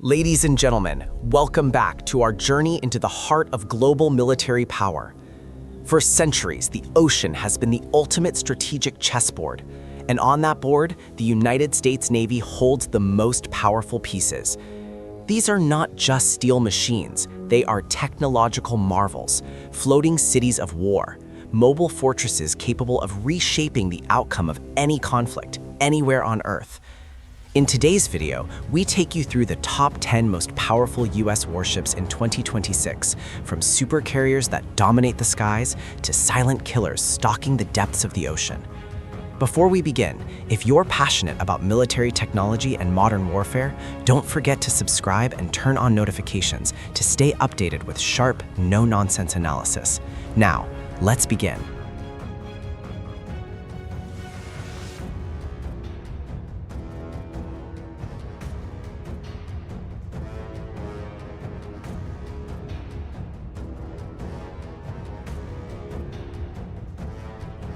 Ladies and gentlemen, welcome back to our journey into the heart of global military power. For centuries, the ocean has been the ultimate strategic chessboard, and on that board, the United States Navy holds the most powerful pieces. These are not just steel machines, they are technological marvels, floating cities of war, mobile fortresses capable of reshaping the outcome of any conflict anywhere on Earth. In today's video, we take you through the top 10 most powerful U.S. warships in 2026, from supercarriers that dominate the skies to silent killers stalking the depths of the ocean. Before we begin, if you're passionate about military technology and modern warfare, don't forget to subscribe and turn on notifications to stay updated with sharp, no-nonsense analysis. Now, let's begin.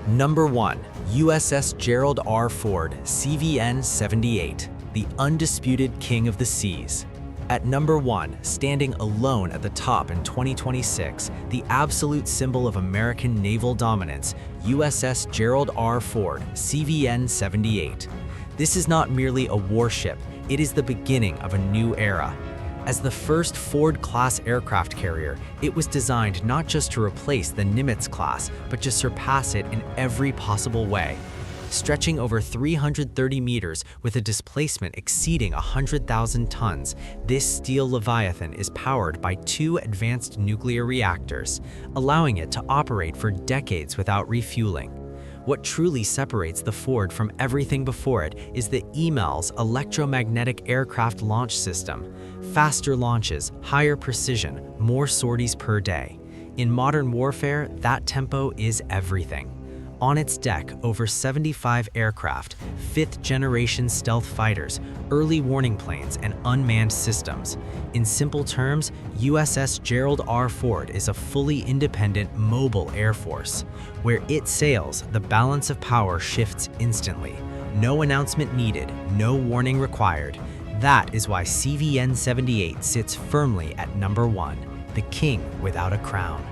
Number 1. USS Gerald R. Ford, CVN-78, the undisputed king of the seas. At number 1, standing alone at the top in 2026, the absolute symbol of American naval dominance, USS Gerald R. Ford, CVN-78. This is not merely a warship, it is the beginning of a new era. As the first Ford-class aircraft carrier, it was designed not just to replace the Nimitz class, but to surpass it in every possible way. Stretching over 330 meters with a displacement exceeding 100,000 tons, this steel Leviathan is powered by 2 advanced nuclear reactors, allowing it to operate for decades without refueling. What truly separates the Ford from everything before it is the EMALS electromagnetic aircraft launch system. Faster launches, higher precision, more sorties per day. In modern warfare, that tempo is everything. On its deck, over 75 aircraft, 5th-generation stealth fighters, early warning planes, and unmanned systems. In simple terms, USS Gerald R. Ford is a fully independent, mobile air force. Where it sails, the balance of power shifts instantly. No announcement needed, no warning required. That is why CVN-78 sits firmly at number 1, the king without a crown.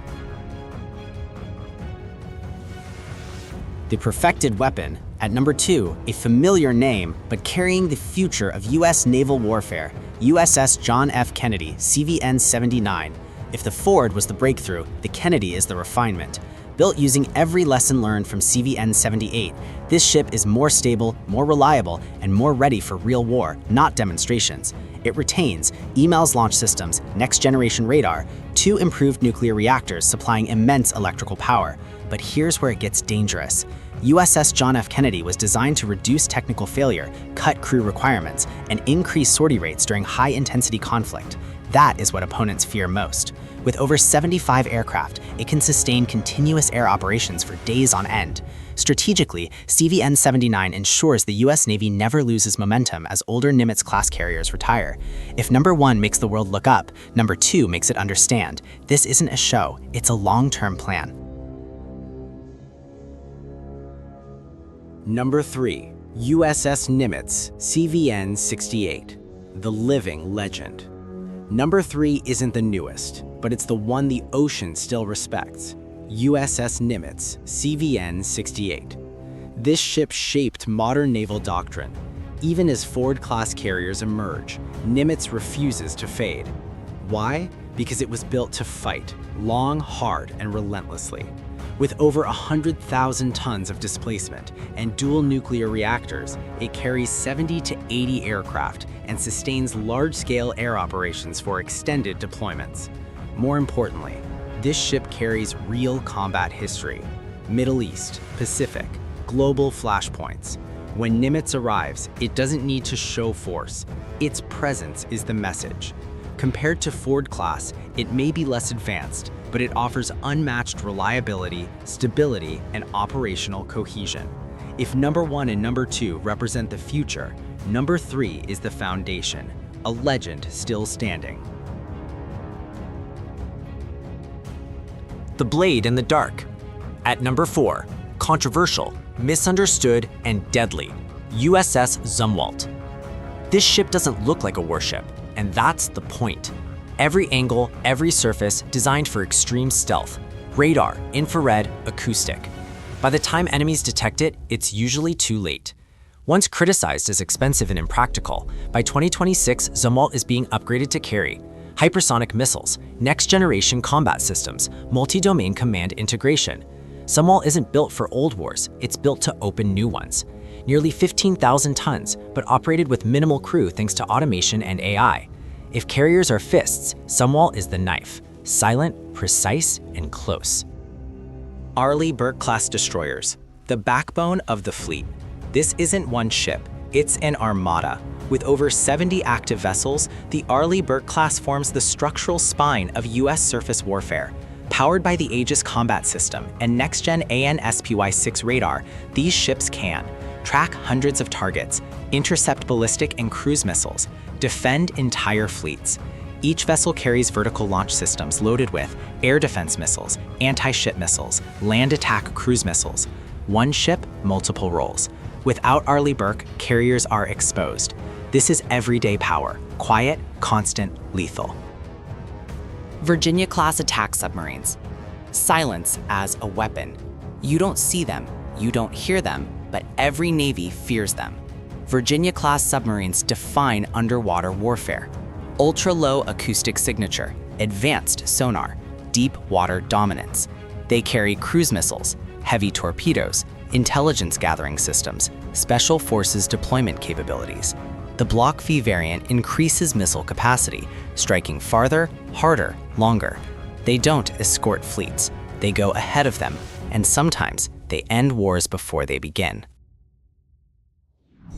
The perfected weapon. At number 2, a familiar name, but carrying the future of U.S. naval warfare, USS John F. Kennedy, CVN-79. If the Ford was the breakthrough, the Kennedy is the refinement. Built using every lesson learned from CVN-78, this ship is more stable, more reliable, and more ready for real war, not demonstrations. It retains EMALS launch systems, next-generation radar, 2 improved nuclear reactors supplying immense electrical power. But here's where it gets dangerous. USS John F. Kennedy was designed to reduce technical failure, cut crew requirements, and increase sortie rates during high-intensity conflict. That is what opponents fear most. With over 75 aircraft, it can sustain continuous air operations for days on end. Strategically, CVN-79 ensures the U.S. Navy never loses momentum as older Nimitz-class carriers retire. If number 1 makes the world look up, number 2 makes it understand. This isn't a show, it's a long-term plan. Number 3. USS Nimitz, CVN-68, the living legend. Number 3 isn't the newest, but it's the one the ocean still respects. USS Nimitz, CVN-68. This ship shaped modern naval doctrine. Even as Ford-class carriers emerge, Nimitz refuses to fade. Why? Because it was built to fight, long, hard, and relentlessly. With over 100,000 tons of displacement and dual nuclear reactors, it carries 70 to 80 aircraft and sustains large-scale air operations for extended deployments. More importantly, this ship carries real combat history. Middle East, Pacific, global flashpoints. When Nimitz arrives, it doesn't need to show force. Its presence is the message. Compared to Ford-class, it may be less advanced, but it offers unmatched reliability, stability, and operational cohesion. If number 1 and number 2 represent the future, number 3 is the foundation, a legend still standing. The Blade in the Dark. At number 4, controversial, misunderstood, and deadly, USS Zumwalt. This ship doesn't look like a warship. And that's the point. Every angle, every surface designed for extreme stealth. Radar, infrared, acoustic. By the time enemies detect it, it's usually too late. Once criticized as expensive and impractical, by 2026, Naval is being upgraded to carry hypersonic missiles, next-generation combat systems, multi-domain command integration. Naval isn't built for old wars, it's built to open new ones. Nearly 15,000 tons, but operated with minimal crew thanks to automation and AI. If carriers are fists, Naval is the knife, silent, precise, and close. Arleigh Burke-class destroyers, the backbone of the fleet. This isn't one ship, it's an armada. With over 70 active vessels, the Arleigh Burke-class forms the structural spine of U.S. surface warfare. Powered by the Aegis combat system and next-gen AN/SPY-6 radar, these ships can track hundreds of targets, intercept ballistic and cruise missiles, defend entire fleets. Each vessel carries vertical launch systems loaded with air defense missiles, anti-ship missiles, land attack cruise missiles. One ship, multiple roles. Without Arleigh Burke, carriers are exposed. This is everyday power, quiet, constant, lethal. Virginia-class attack submarines. Silence as a weapon. You don't see them, you don't hear them, but every Navy fears them. Virginia-class submarines define underwater warfare. Ultra-low acoustic signature, advanced sonar, deep water dominance. They carry cruise missiles, heavy torpedoes, intelligence gathering systems, special forces deployment capabilities. The Block V variant increases missile capacity, striking farther, harder, longer. They don't escort fleets, they go ahead of them, and sometimes they end wars before they begin.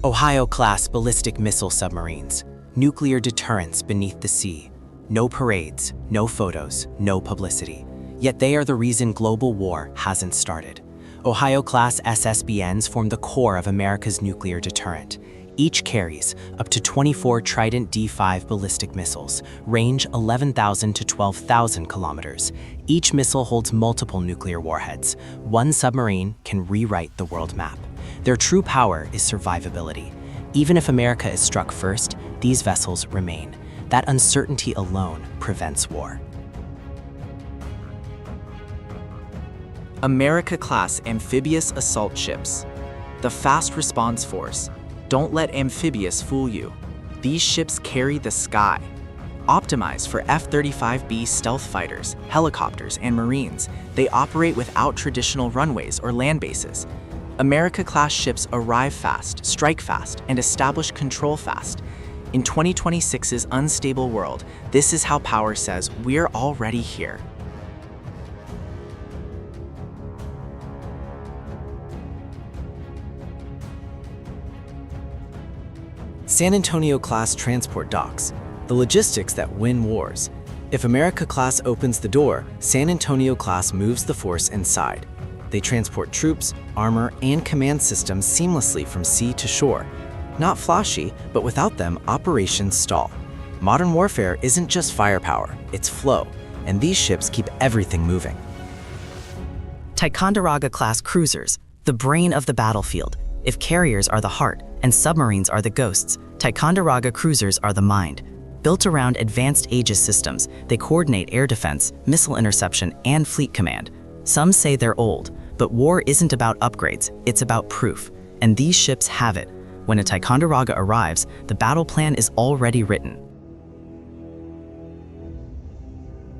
Ohio-class ballistic missile submarines. Nuclear deterrence beneath the sea. No parades, no photos, no publicity. Yet they are the reason global war hasn't started. Ohio-class SSBNs form the core of America's nuclear deterrent. Each carries up to 24 Trident D5 ballistic missiles, range 11,000 to 12,000 kilometers. Each missile holds multiple nuclear warheads. One submarine can rewrite the world map. Their true power is survivability. Even if America is struck first, these vessels remain. That uncertainty alone prevents war. America-class amphibious assault ships. The fast response force. Don't let amphibious fool you. These ships carry the sky. Optimized for F-35B stealth fighters, helicopters, and Marines, they operate without traditional runways or land bases. America-class ships arrive fast, strike fast, and establish control fast. In 2026's unstable world, this is how power says we're already here. San Antonio-class transport docks, the logistics that win wars. If America-class opens the door, San Antonio-class moves the force inside. They transport troops, armor, and command systems seamlessly from sea to shore. Not flashy, but without them, operations stall. Modern warfare isn't just firepower, it's flow, and these ships keep everything moving. Ticonderoga-class cruisers, the brain of the battlefield. If carriers are the heart and submarines are the ghosts, Ticonderoga cruisers are the mind. Built around advanced Aegis systems, they coordinate air defense, missile interception, and fleet command. Some say they're old, but war isn't about upgrades, it's about proof. And these ships have it. When a Ticonderoga arrives, the battle plan is already written.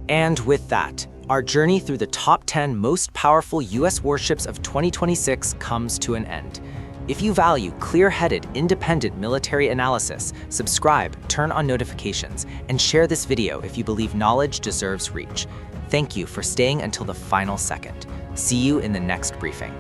And with that, our journey through the top 10 most powerful U.S. warships of 2026 comes to an end. If you value clear-headed, independent military analysis, subscribe, turn on notifications, and share this video if you believe knowledge deserves reach. Thank you for staying until the final second. See you in the next briefing.